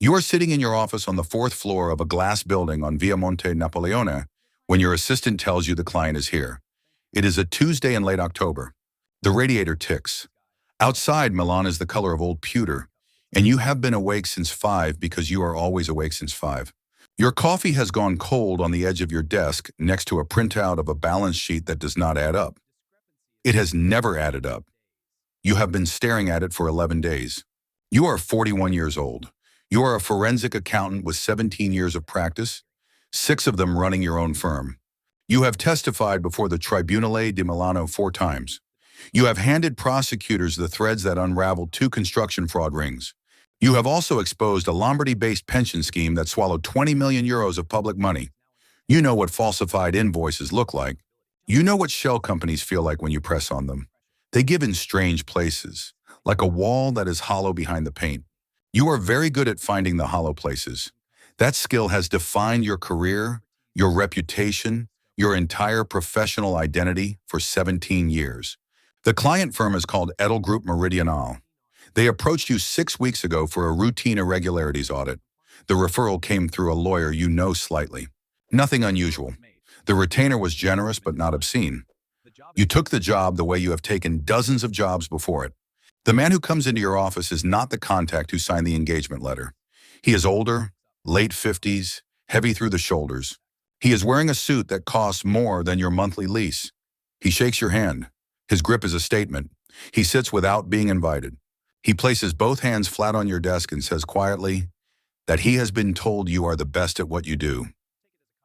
You are sitting in your office on the fourth floor of a glass building on Via Monte Napoleone when your assistant tells you the client is here. It is a Tuesday in late October. The radiator ticks. Outside, Milan is the color of old pewter, and you have been awake since 5 because you are always awake since 5. Your coffee has gone cold on the edge of your desk next to a printout of a balance sheet that does not add up. It has never added up. You have been staring at it for 11 days. You are 41 years old. You are a forensic accountant with 17 years of practice, 6 of them running your own firm. You have testified before the Tribunale di Milano 4 times. You have handed prosecutors the threads that unraveled 2 construction fraud rings. You have also exposed a Lombardy-based pension scheme that swallowed 20 million euros of public money. You know what falsified invoices look like. You know what shell companies feel like when you press on them. They give in strange places, like a wall that is hollow behind the paint. You are very good at finding the hollow places. That skill has defined your career, your reputation, your entire professional identity for 17 years. The client firm is called Edel Group Meridional. They approached you 6 weeks ago for a routine irregularities audit. The referral came through a lawyer you know slightly. Nothing unusual. The retainer was generous but not obscene. You took the job the way you have taken dozens of jobs before it. The man who comes into your office is not the contact who signed the engagement letter. He is older, late 50s, heavy through the shoulders. He is wearing a suit that costs more than your monthly lease. He shakes your hand. His grip is a statement. He sits without being invited. He places both hands flat on your desk and says quietly that he has been told you are the best at what you do.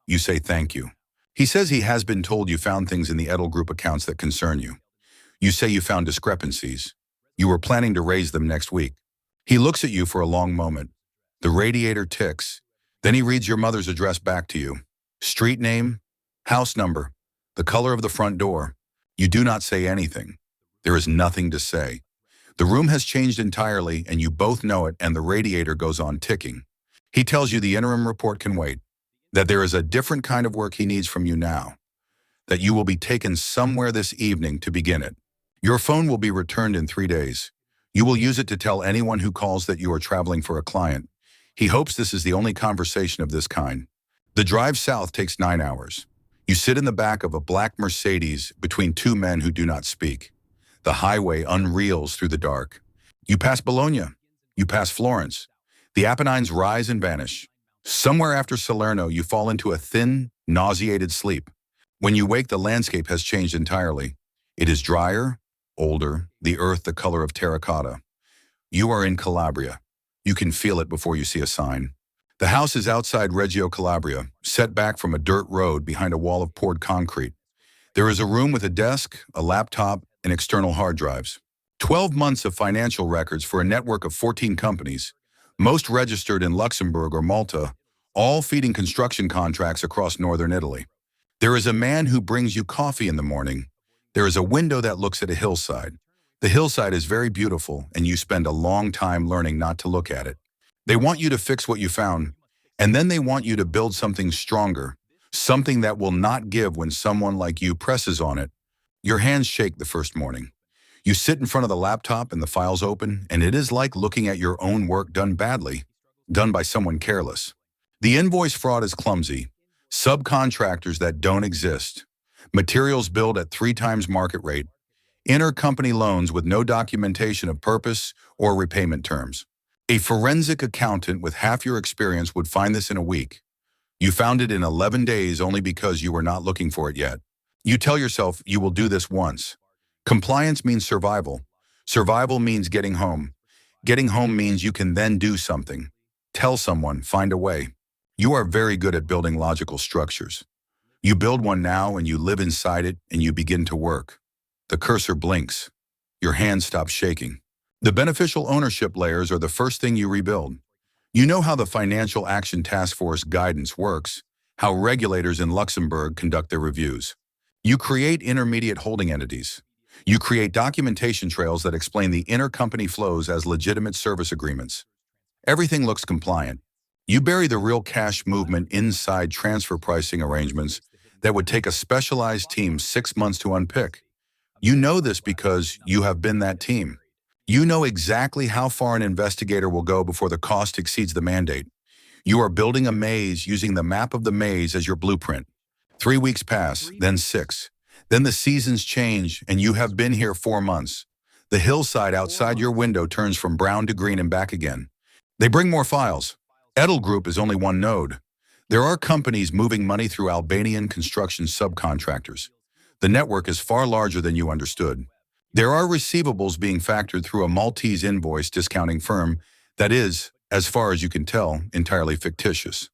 You say thank you. He says he has been told you found things in the Edel Group accounts that concern you. You say you found discrepancies. You were planning to raise them next week. He looks at you for a long moment. The radiator ticks. Then he reads your mother's address back to you. Street name, house number, the color of the front door. You do not say anything. There is nothing to say. The room has changed entirely, and you both know it, and the radiator goes on ticking. He tells you the interim report can wait, that there is a different kind of work he needs from you now, that you will be taken somewhere this evening to begin it. Your phone will be returned in 3 days. You will use it to tell anyone who calls that you are traveling for a client. He hopes this is the only conversation of this kind. The drive south takes 9 hours. You sit in the back of a black Mercedes between 2 men who do not speak. The highway unreels through the dark. You pass Bologna. You pass Florence. The Apennines rise and vanish. Somewhere after Salerno, you fall into a thin, nauseated sleep. When you wake, the landscape has changed entirely. It is drier, older, the earth the color of terracotta. You are in Calabria. You can feel it before you see a sign. The house is outside Reggio Calabria, set back from a dirt road behind a wall of poured concrete. There is a room with a desk, a laptop, and external hard drives. 12 months of financial records for a network of 14 companies, most registered in Luxembourg or Malta, all feeding construction contracts across northern Italy. There is a man who brings you coffee in the morning. There is a window that looks at a hillside. The hillside is very beautiful, and you spend a long time learning not to look at it. They want you to fix what you found, and then they want you to build something stronger, something that will not give when someone like you presses on it. Your hands shake the first morning. You sit in front of the laptop and the files open, and it is like looking at your own work done badly, done by someone careless. The invoice fraud is clumsy. Subcontractors that don't exist. Materials billed at 3 times market rate. Intercompany loans with no documentation of purpose or repayment terms. A forensic accountant with half your experience would find this in a week. You found it in 11 days only because you were not looking for it yet. You tell yourself you will do this once. Compliance means survival. Survival means getting home. Getting home means you can then do something. Tell someone, find a way. You are very good at building logical structures. You build one now and you live inside it and you begin to work. The cursor blinks. Your hands stop shaking. The beneficial ownership layers are the first thing you rebuild. You know how the Financial Action Task Force guidance works, how regulators in Luxembourg conduct their reviews. You create intermediate holding entities. You create documentation trails that explain the intercompany flows as legitimate service agreements. Everything looks compliant. You bury the real cash movement inside transfer pricing arrangements that would take a specialized team 6 months to unpick. You know this because you have been that team. You know exactly how far an investigator will go before the cost exceeds the mandate. You are building a maze using the map of the maze as your blueprint. 3 weeks pass, then 6. Then the seasons change, and you have been here 4 months. The hillside outside your window turns from brown to green and back again. They bring more files. Edel Group is only one node. There are companies moving money through Albanian construction subcontractors. The network is far larger than you understood. There are receivables being factored through a Maltese invoice discounting firm that is, as far as you can tell, entirely fictitious.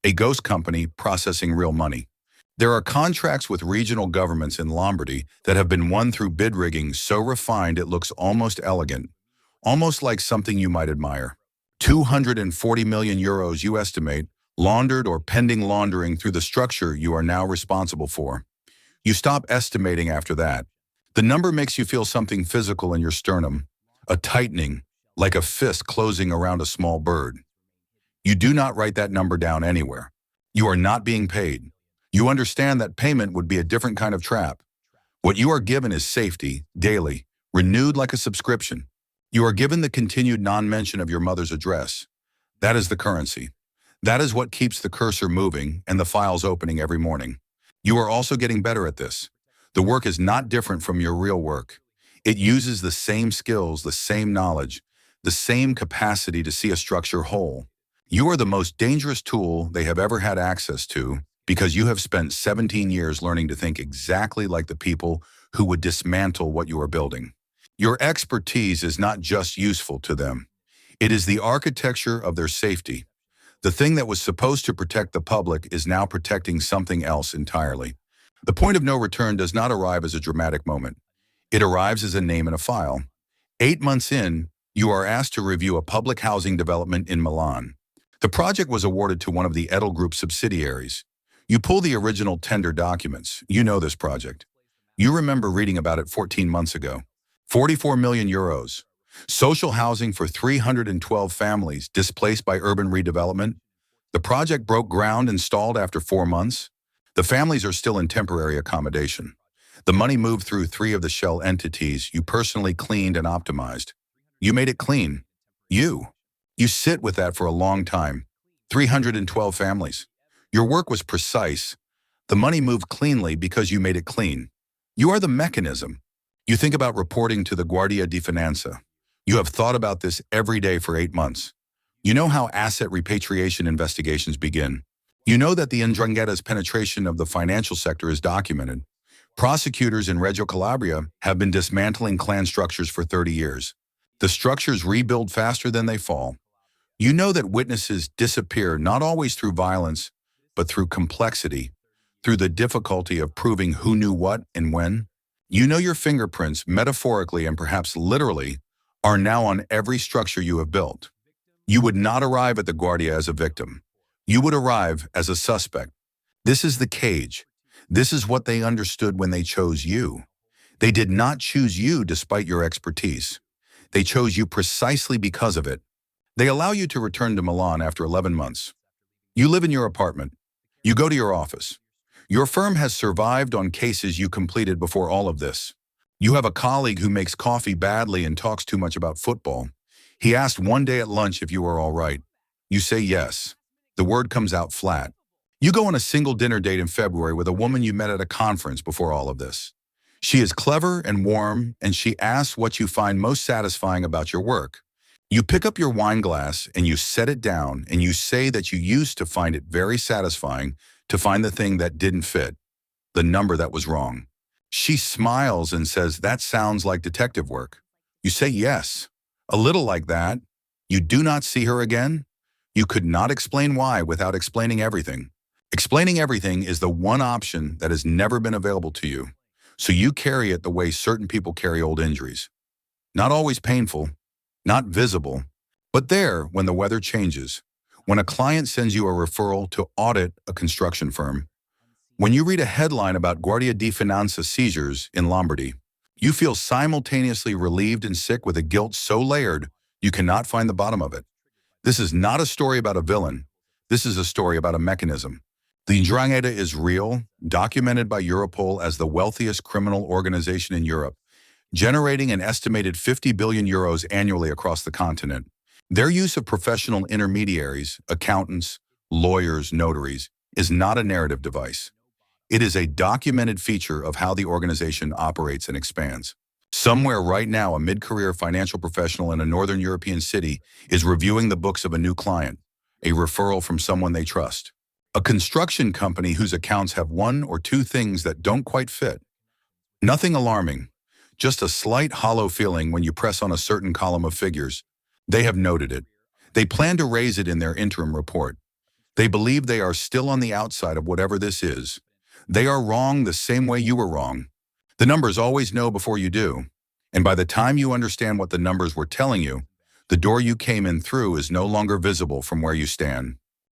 A ghost company processing real money. There are contracts with regional governments in Lombardy that have been won through bid rigging so refined it looks almost elegant, almost like something you might admire. 240 million euros you estimate, laundered or pending laundering through the structure you are now responsible for. You stop estimating after that. The number makes you feel something physical in your sternum, a tightening, like a fist closing around a small bird. You do not write that number down anywhere. You are not being paid. You understand that payment would be a different kind of trap. What you are given is safety, daily, renewed like a subscription. You are given the continued non-mention of your mother's address. That is the currency. That is what keeps the cursor moving and the files opening every morning. You are also getting better at this. The work is not different from your real work. It uses the same skills, the same knowledge, the same capacity to see a structure whole. You are the most dangerous tool they have ever had access to because you have spent 17 years learning to think exactly like the people who would dismantle what you are building. Your expertise is not just useful to them. It is the architecture of their safety. The thing that was supposed to protect the public is now protecting something else entirely. The point of no return does not arrive as a dramatic moment. It arrives as a name in a file. 8 months in, you are asked to review a public housing development in Milan. The project was awarded to one of the Edel Group subsidiaries. You pull the original tender documents. You know this project. You remember reading about it 14 months ago. 44 million euros. Social housing for 312 families displaced by urban redevelopment. The project broke ground and stalled after 4 months. The families are still in temporary accommodation. The money moved through 3 of the shell entities you personally cleaned and optimized. You made it clean. You sit with that for a long time. 312 families. Your work was precise. The money moved cleanly because you made it clean. You are the mechanism. You think about reporting to the Guardia di Finanza. You have thought about this every day for 8 months. You know how asset repatriation investigations begin. You know that the Ndrangheta's penetration of the financial sector is documented. Prosecutors in Reggio Calabria have been dismantling clan structures for 30 years. The structures rebuild faster than they fall. You know that witnesses disappear not always through violence, but through complexity, through the difficulty of proving who knew what and when. You know your fingerprints, metaphorically and perhaps literally, are now on every structure you have built. You would not arrive at the Guardia as a victim. You would arrive as a suspect. This is the cage. This is what they understood when they chose you. They did not choose you despite your expertise. They chose you precisely because of it. They allow you to return to Milan after 11 months. You live in your apartment. You go to your office. Your firm has survived on cases you completed before all of this. You have a colleague who makes coffee badly and talks too much about football. He asked one day at lunch if you were all right. You say yes. The word comes out flat. You go on a single dinner date in February with a woman you met at a conference before all of this. She is clever and warm, and she asks what you find most satisfying about your work. You pick up your wine glass and you set it down and you say that you used to find it very satisfying to find the thing that didn't fit, the number that was wrong. She smiles and says, "That sounds like detective work." You say yes, a little like that. You do not see her again. You could not explain why without explaining everything. Explaining everything is the one option that has never been available to you. So you carry it the way certain people carry old injuries. Not always painful, not visible, but there when the weather changes, when a client sends you a referral to audit a construction firm, when you read a headline about Guardia di Finanza seizures in Lombardy, you feel simultaneously relieved and sick with a guilt so layered you cannot find the bottom of it. This is not a story about a villain. This is a story about a mechanism. The Ndrangheta is real, documented by Europol as the wealthiest criminal organization in Europe, generating an estimated 50 billion euros annually across the continent. Their use of professional intermediaries, accountants, lawyers, notaries, is not a narrative device. It is a documented feature of how the organization operates and expands. Somewhere right now, a mid-career financial professional in a Northern European city is reviewing the books of a new client, a referral from someone they trust. A construction company whose accounts have one or two things that don't quite fit. Nothing alarming, just a slight hollow feeling when you press on a certain column of figures. They have noted it. They plan to raise it in their interim report. They believe they are still on the outside of whatever this is. They are wrong the same way you were wrong. The numbers always know before you do. And by the time you understand what the numbers were telling you, the door you came in through is no longer visible from where you stand.